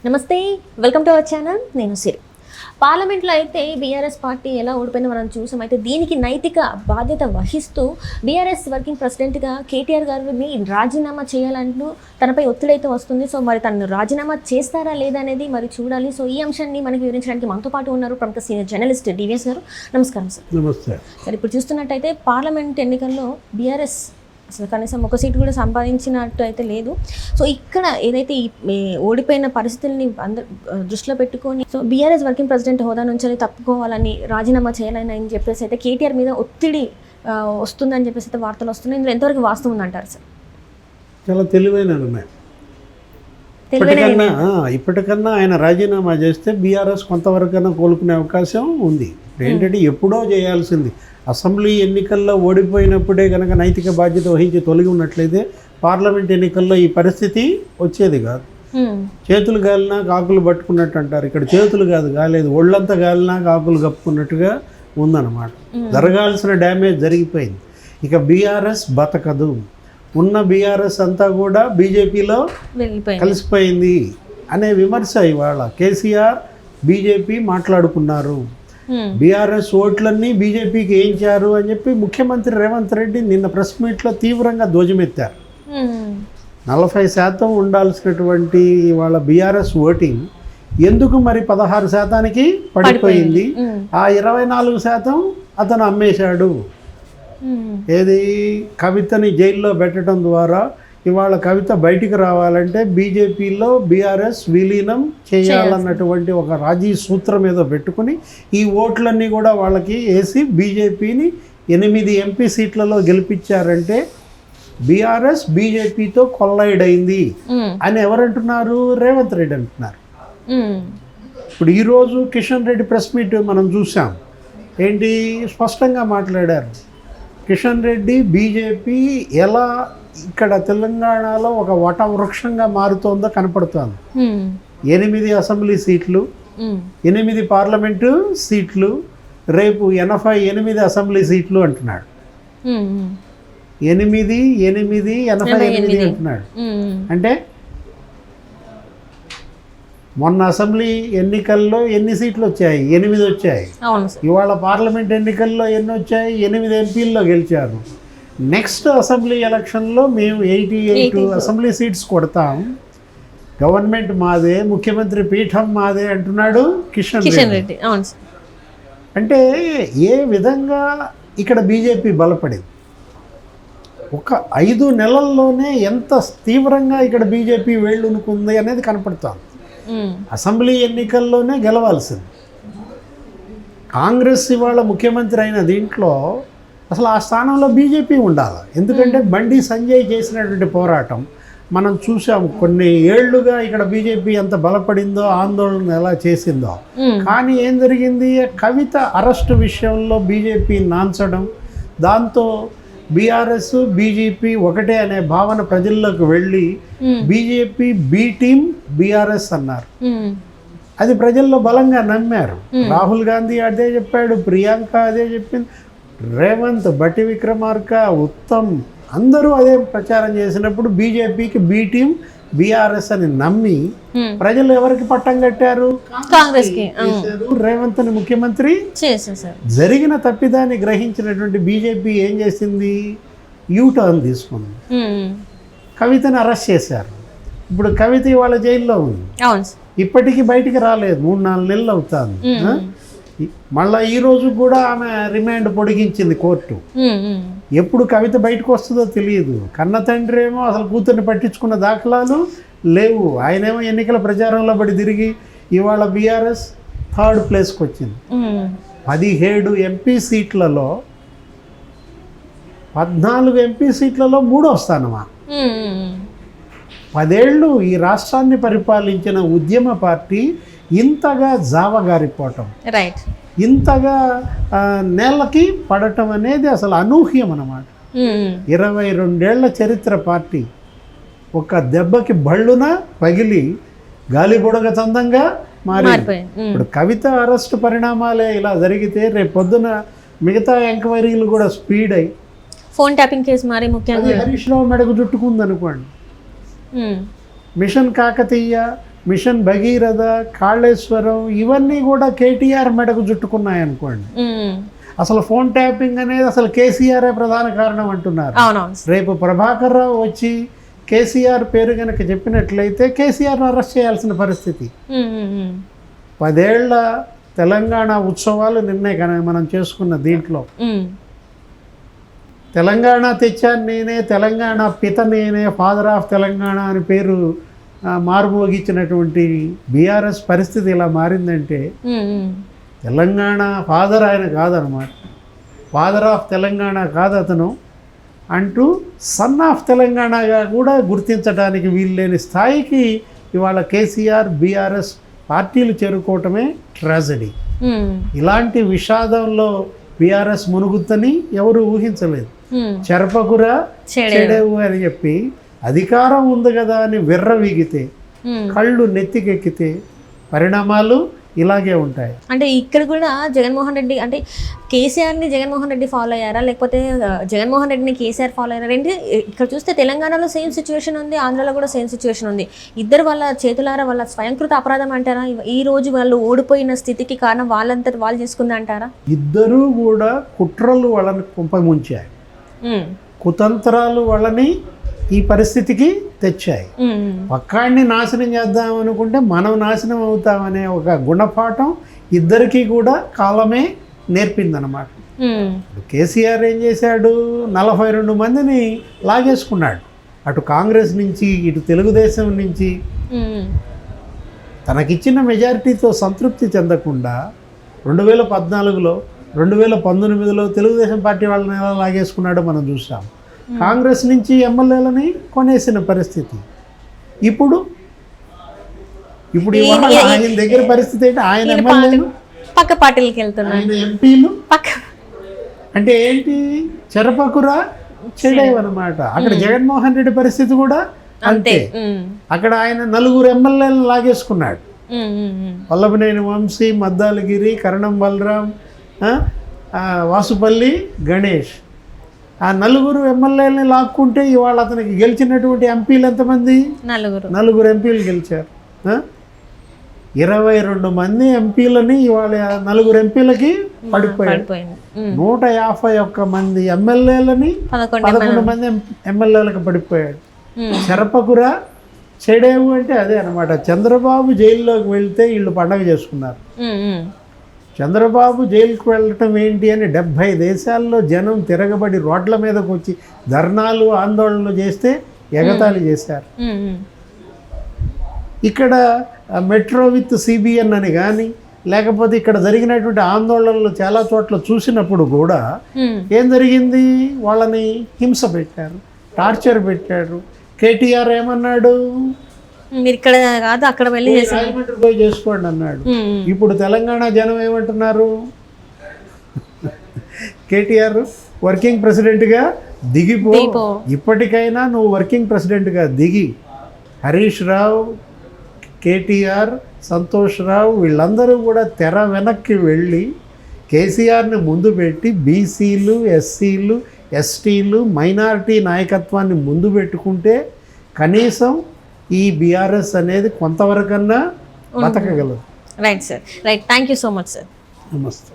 నమస్తే, welcome to our channel. నేను సిరి. పార్లమెంట్లో అయితే బీఆర్ఎస్ పార్టీ ఎలా ఓడిపోయిందో మనం చూసాం. అయితే దీనికి నైతిక బాధ్యత వహిస్తూ బీఆర్ఎస్ వర్కింగ్ ప్రెసిడెంట్గా కేటీఆర్ గారిని రాజీనామా చేయాలంటూ తనపై ఒత్తిడి అయితే వస్తుంది. సో మరి తను రాజీనామా చేస్తారా లేదా అనేది మరి చూడాలి. సో ఈ అంశాన్ని మనకి వివరించడానికి మనతో పాటు ఉన్నారు ప్రముఖ సీనియర్ జర్నలిస్ట్ డివిఎస్ గారు. నమస్కారం సార్. నమస్తే సార్, ఇప్పుడు చూస్తున్నట్టయితే పార్లమెంట్ ఎన్నికల్లో బీఆర్ఎస్ అసలు కనీసం ఒక సీటు కూడా సంపాదించినట్టు అయితే లేదు. సో ఇక్కడ ఏదైతే ఈ ఓడిపోయిన పరిస్థితుల్ని అందరూ దృష్టిలో పెట్టుకొని సో బీఆర్ఎస్ వర్కింగ్ ప్రెసిడెంట్ హోదా నుంచి తప్పుకోవాలని రాజీనామా చేయాలని అని చెప్పేసి అయితే కేటీఆర్ మీద ఒత్తిడి వస్తుందని చెప్పేసి అయితే వార్తలు వస్తున్నాయి. ఇందులో ఎంతవరకు వాస్తవం ఉందంటారు సార్? చాలా తెలివైన నిర్ణయం. ఇప్పటికన్నా ఆయన రాజీనామా చేస్తే బీఆర్ఎస్ కొంతవరకైనా కోలుకునే అవకాశం ఉంది. ఏంటంటే ఎప్పుడో చేయాల్సింది. అసెంబ్లీ ఎన్నికల్లో ఓడిపోయినప్పుడే కనుక నైతిక బాధ్యత వహించి తొలగి ఉన్నట్లయితే పార్లమెంట్ ఎన్నికల్లో ఈ పరిస్థితి వచ్చేది కాదు. చేతులు గాలినా కాకులు పట్టుకున్నట్టు అంటారు. ఇక్కడ చేతులు కాదు గాలేదు, ఒళ్ళంతా గాలినా కాకులు కప్పుకున్నట్టుగా ఉందన్నమాట. జరగాల్సిన డ్యామేజ్ జరిగిపోయింది. ఇక బీఆర్ఎస్ బతకదు. ఉన్న బీఆర్ఎస్ అంతా కూడా బీజేపీలో కలిసిపోయింది అనే విమర్శ ఇవాళ కేసీఆర్ బీజేపీ మాట్లాడుకున్నారు. బీఆర్ఎస్ ఓట్లన్నీ బీజేపీకి వేయించారు అని చెప్పి ముఖ్యమంత్రి రేవంత్ రెడ్డి నిన్న ప్రెస్ మీట్లో తీవ్రంగా ధ్వజమెత్తారు. 40% ఉండాల్సినటువంటి వాళ్ళ బీఆర్ఎస్ ఓటింగ్ ఎందుకు మరి 16% పడిపోయింది. ఆ 24% అతను అమ్మేశాడు. ఏది కవితని జైల్లో పెట్టడం ద్వారా ఇవాళ కవిత బయటికి రావాలంటే బీజేపీలో బీఆర్ఎస్ విలీనం చేయాలన్నటువంటి ఒక రాజీ సూత్రం ఏదో పెట్టుకుని ఈ ఓట్లన్నీ కూడా వాళ్ళకి వేసి బీజేపీని 8 ఎంపీ సీట్లలో గెలిపించారంటే బీఆర్ఎస్ బీజేపీతో కొల్లైడ్ అయింది అని ఎవరంటున్నారు? రేవంత్ రెడ్డి అంటున్నారు. ఇప్పుడు ఈరోజు కిషన్ రెడ్డి ప్రెస్ మీట్ మనం చూసాం. ఏంటి స్పష్టంగా మాట్లాడారు. కిషన్ రెడ్డి బీజేపీ ఎలా ఇక్కడ తెలంగాణలో ఒక వటవృక్షంగా మారుతోందో కనపడుతోంది. 8 అసెంబ్లీ సీట్లు, 8 పార్లమెంటు సీట్లు, రేపు 88 అసెంబ్లీ సీట్లు అంటున్నాడు. 88 అంటున్నాడు. అంటే మొన్న అసెంబ్లీ ఎన్నికల్లో ఎన్ని సీట్లు వచ్చాయి? 8 వచ్చాయి. ఇవాళ పార్లమెంట్ ఎన్నికల్లో ఎన్ని వచ్చాయి? 8 ఎంపీల్లో గెలిచారు. నెక్స్ట్ అసెంబ్లీ ఎలక్షన్లో మేము 88 అసెంబ్లీ సీట్స్ కొడతాం, గవర్నమెంట్ మాదే, ముఖ్యమంత్రి పీఠం మాదే అంటున్నాడు కిషన్ రెడ్డి. అంటే ఏ విధంగా ఇక్కడ బీజేపీ బలపడింది. ఒక 5 నెలల్లోనే ఎంత తీవ్రంగా ఇక్కడ బీజేపీ వేళ్ళునుకుంది అనేది కనపడుతోంది. అసెంబ్లీ ఎన్నికల్లోనే గెలవాల్సింది. కాంగ్రెస్ ఇవాళ ముఖ్యమంత్రి అయిన దీంట్లో అసలు ఆ స్థానంలో బీజేపీ ఉండాలి. ఎందుకంటే బండి సంజయ్ చేసినటువంటి పోరాటం మనం చూసాము. కొన్ని ఏళ్లుగా ఇక్కడ బీజేపీ ఎంత బలపడిందో, ఆందోళన ఎలా చేసిందో. కానీ ఏం జరిగింది? కవిత అరెస్టు విషయంలో బీజేపీ నాంచడం, దాంతో బీఆర్ఎస్ బీజేపీ ఒకటే అనే భావన ప్రజల్లోకి వెళ్ళి బీజేపీ బీ టీమ్ బీఆర్ఎస్ అన్నారు. అది ప్రజల్లో బలంగా నమ్మారు. రాహుల్ గాంధీ అదే చెప్పాడు, ప్రియాంక అదే చెప్పింది, రేవంత్, బట్టి విక్రమార్క, ఉత్తమ్ అందరూ అదే ప్రచారం చేసినప్పుడు బీజేపీకి బీ టీమ్ బీఆర్ఎస్ అని నమ్మి ప్రజలు ఎవరికి పట్టం కట్టారు? కాంగ్రెస్ కి. రేవంత్ ని ముఖ్యమంత్రి చేశారు. జరిగిన తప్పిదాన్ని గ్రహించినటువంటి బీజేపీ ఏం చేసింది? యూటర్న్ తీసుకుంది. కవితని అరెస్ట్ చేశారు. ఇప్పుడు కవిత ఇవాళ జైల్లో ఉంది. ఇప్పటికీ బయటికి రాలేదు. 3-4 నెలలు అవుతుంది. మళ్ళీ ఈ రోజు కూడా ఆమె రిమాండ్ పొడిగించింది కోర్టు. ఎప్పుడు కవిత బయటకు వస్తుందో తెలియదు. కన్న తండ్రి ఏమో అసలు కూతుర్ని పట్టించుకున్న దాఖలాలు లేవు. ఆయనేమో ఎన్నికల ప్రచారంలో పడి తిరిగి ఇవాళ బీఆర్ఎస్ 3rd ప్లేస్కి వచ్చింది. 17 ఎంపీ సీట్లలో 14 ఎంపీ సీట్లలో 3వ స్థానమా? 10 ఏళ్ళు ఈ రాష్ట్రాన్ని పరిపాలించిన ఉద్యమ పార్టీ ఇంతగా జావగారిపోవటం, ఇంతగా నేలకి పడటం అనేది అసలు అనూహ్యం అన్నమాట. 22 ఏళ్ల చరిత్ర పార్టీ ఒక దెబ్బకి బళ్ళున పగిలి గాలిబుడగ చందంగా మారింది. ఇప్పుడు కవిత అరెస్ట్ పరిణామాలే ఇలా జరిగితే రేపు పొద్దున మిగతా ఎంక్వైరీలు కూడా స్పీడ్ అయ్యి ఫోన్ ట్యాపింగ్ కేసు మరి ముఖ్యంగా హరీష్ రావు మెడకు చుట్టుకుంది అనుకోండి. మిషన్ కాకతీయ మిషన్ భగీరథ, కాళేశ్వరం ఇవన్నీ కూడా కేటీఆర్ మెడకు చుట్టుకున్నాయి అనుకోండి. అసలు ఫోన్ ట్యాపింగ్ అనేది అసలు కేసీఆరే ప్రధాన కారణం అంటున్నారు. రేపు ప్రభాకర్ రావు వచ్చి కేసీఆర్ పేరు కనుక చెప్పినట్లయితే కేసీఆర్ను అరెస్ట్ చేయాల్సిన పరిస్థితి. 10 ఏళ్ల తెలంగాణ ఉత్సవాలు నిన్నే కనుక మనం చేసుకున్న దీంట్లో తెలంగాణ తెచ్చాను నేనే, తెలంగాణ పిత నేనే, ఫాదర్ ఆఫ్ తెలంగాణ అని పేరు మారుమోగించినటువంటి బీఆర్ఎస్ పరిస్థితి ఇలా మారిందంటే తెలంగాణ ఫాదర్ ఆయన కాదనమాట. ఫాదర్ ఆఫ్ తెలంగాణ కాదు అతను అంటూ సన్ ఆఫ్ తెలంగాణగా కూడా గుర్తించడానికి వీల్లేని స్థాయికి ఇవాళ కేసీఆర్ బీఆర్ఎస్ పార్టీలు చేరుకోవటమే ట్రాజడీ. ఇలాంటి విషాదంలో బీఆర్ఎస్ మునుగుద్దని ఎవరు ఊహించలేదు. చెరపకురా చెడేవు అని చెప్పి అధికారం ఉంది కదా అని విర్రవీగితే, కళ్ళు నెత్తికెక్కితే పరిణామాలు ఇలాగే ఉంటాయి. అంటే ఇక్కడ కూడా జగన్మోహన్ రెడ్డి అంటే కేసీఆర్ని జగన్మోహన్ రెడ్డి ఫాలో అయ్యారా, లేకపోతే జగన్మోహన్ రెడ్డిని కేసీఆర్ ఫాలో అయ్యారా? అంటే ఇక్కడ చూస్తే తెలంగాణలో సేమ్ సిచ్యువేషన్ ఉంది, ఆంధ్రాలో కూడా సేమ్ సిచ్యువేషన్ ఉంది. ఇద్దరు వాళ్ళ చేతులారా వాళ్ళ స్వయంకృత అపరాధం అంటారా? ఈ రోజు వాళ్ళు ఓడిపోయిన స్థితికి కారణం వాళ్ళంతటి వాళ్ళు చేసుకుంది అంటారా? ఇద్దరూ కూడా కుట్రలు వాళ్ళని కుంపముంచాయి, కుతంత్రాలు వాళ్ళని ఈ పరిస్థితికి తెచ్చాయి. పక్కాడిని నాశనం చేద్దాం అనుకుంటే మనం నాశనం అవుతామనే ఒక గుణపాఠం ఇద్దరికీ కూడా కాలమే నేర్పిందనమాట. కేసీఆర్ ఏం చేశాడు, 42 మందిని లాగేసుకున్నాడు. అటు కాంగ్రెస్ నుంచి, ఇటు తెలుగుదేశం నుంచి. తనకిచ్చిన మెజారిటీతో సంతృప్తి చెందకుండా 2014లో 2019లో తెలుగుదేశం పార్టీ వాళ్ళని ఎలా లాగేసుకున్నాడో మనం చూసాం. కాంగ్రెస్ నుంచి ఎమ్మెల్యేలని కొనేసిన పరిస్థితి. ఇప్పుడు ఆయన దగ్గర పరిస్థితి ఏంటి, ఆయన ఎమ్మెల్యేలు పక్క పార్టీలకి వెళ్తున్నారు, ఆయన ఎంపీలు అంటే ఏంటి, చెరపకురా చెడేవన్నమాట. అక్కడ జగన్మోహన్ రెడ్డి పరిస్థితి కూడా అంతే. అక్కడ ఆయన 4 ఎమ్మెల్యేలను లాగేసుకున్నాడు. వల్లభనేని వంశీ, మద్దాలగిరి, కరణం బలరాం, వాసుపల్లి గణేష్, ఆ 4 ఎమ్మెల్యేలని లాక్కుంటే ఇవాళ అతనికి గెలిచినటువంటి ఎంపీలు ఎంతమంది? 4 ఎంపీలు గెలిచారు. 22 మంది ఎంపీలని ఇవాళ 4 ఎంపీలకి పడిపోయారు. 151 మంది ఎమ్మెల్యేలని 11 మంది ఎమ్మెల్యేలకు పడిపోయాడు. చెరపకురా చెడేవు అంటే అదే అనమాట. చంద్రబాబు జైల్లోకి వెళ్తే వీళ్ళు పండగ చేసుకున్నారు. చంద్రబాబు జైలుకు వెళ్ళటం ఏంటి అని 70 దేశాల్లో జనం తిరగబడి రోడ్ల మీదకి వచ్చి ధర్నాలు, ఆందోళనలు చేస్తే ఎగతాళి చేశారు. ఇక్కడ మెట్రో విత్ సిబిఎన్ అని కానీ, లేకపోతే ఇక్కడ జరిగినటువంటి ఆందోళనలు చాలా చోట్ల చూసినప్పుడు కూడా ఏం జరిగింది, వాళ్ళని హింస పెట్టారు, టార్చర్ పెట్టారు. కేటీఆర్ ఏమన్నాడు, మీరు ఇక్కడ కాదు అక్కడ వెళ్ళి పోయి చేసుకోండి అన్నాడు. ఇప్పుడు తెలంగాణ జనం ఏమంటున్నారు, కేటీఆర్ వర్కింగ్ ప్రెసిడెంట్గా దిగిపో, ఇప్పటికైనా నువ్వు వర్కింగ్ ప్రెసిడెంట్గా దిగి హరీష్ రావు, కేటీఆర్, సంతోష్ రావు వీళ్ళందరూ కూడా తెర వెనక్కి వెళ్ళి కేసీఆర్ని ముందు పెట్టి బీసీలు, ఎస్సీలు, ఎస్టీలు, మైనారిటీ నాయకత్వాన్ని ముందు పెట్టుకుంటే కనీసం ఈ బీఆర్ఎస్ అనేది కొంతవరకన్నా బతకగలదు. Right sir, right. Thank you so much sir. నమస్తే.